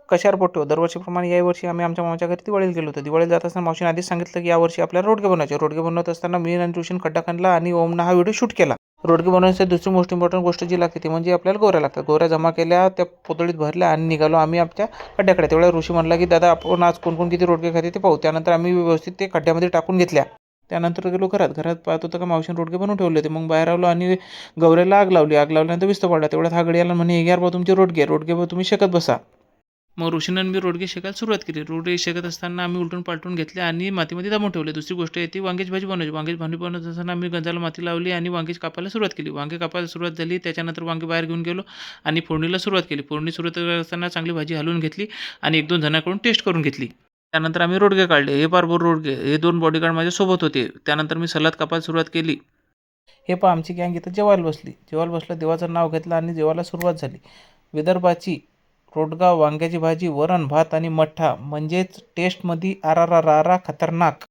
कशावर पोट ठेवू. दरवर्षीप्रमाणे याही वर्षी आम्ही आमच्या मामाच्या घरी दिवाळीला गेलो होतो. दिवाळीला जात असताना मावशीने आधीच सांगितलं की यावर्षी आपल्याला रोडगे बनवायचे. रोडगे बनवत असताना मी आणि ऋषीने खड्डा खणला आणि ओमनं हा व्हिडिओ शूट केला. रोडगे बनवण्यासाठी दुसरी मोस्ट इम्पॉर्टंट गोष्ट जी लागते ती म्हणजे आपल्याला गोऱ्या लागतात. गोऱ्या जमा केल्या, त्या पोतळीत भरल्या आणि निघालो आम्ही आमच्या खड्ड्याकडे. तेवढ्या ऋषी म्हणला की दादा आपण आज कोण किती रोडगे खाते ते पाहू. त्यानंतर आम्ही व्यवस्थित ते खड्ड्यामध्ये टाकून घेतल्या. त्यानंतर गेलो घरात. घरात पाहत होतं का मावशीने रोडगे बनवून ठेवले होते. मग बाहेर आलो आणि गौऱ्याला आग लावली. आग लावल्यानंतर विस्त पडला. तेवढ्यात हा गडी आला म्हणे यार बा तुमचे रोडगे रोडगे तुम्ही शेकत बसा. मग ऋषीनं मी रोडगे शेकायला सुरुवात केली. रोडगे शेकत असताना आम्ही उलटून पालटून घेतले आणि मातीमध्ये दाबून ठेवले. दुसरी गोष्ट येते वांग्याची भाजी बनवायची. वांग्याची भाजी बनवत असताना आम्ही गंजाला माती लावली आणि वांग्याची कापायला सुरुवात केली. वांगे कापायला सुरुवात झाली. त्याच्यानंतर वांगे बाहेर घेऊन गेलो आणि फोडणीला सुरुवात केली. फोडणी सुरुवात करत असताना चांगली भाजी हलवून घेतली आणि 1-2 जणांकडून टेस्ट करून घेतली. त्यानंतर आम्ही रोडगे काढले. हे पार रोडगे. हे 2 बॉडीगार्ड माझ्यासोबत होते. त्यानंतर मी सलाद कापायला सुरुवात केली. हे पहा आमची गँग इथं जेवायला बसली. जेवायला बसलं, देवाचं नाव घेतलं आणि जेवायला सुरुवात झाली. विदर्भाची रोडगा, वांग्याची भाजी, वरण भात आणि मठ्ठा म्हणजेच टेस्टमध्ये आरारारारा खतरनाक.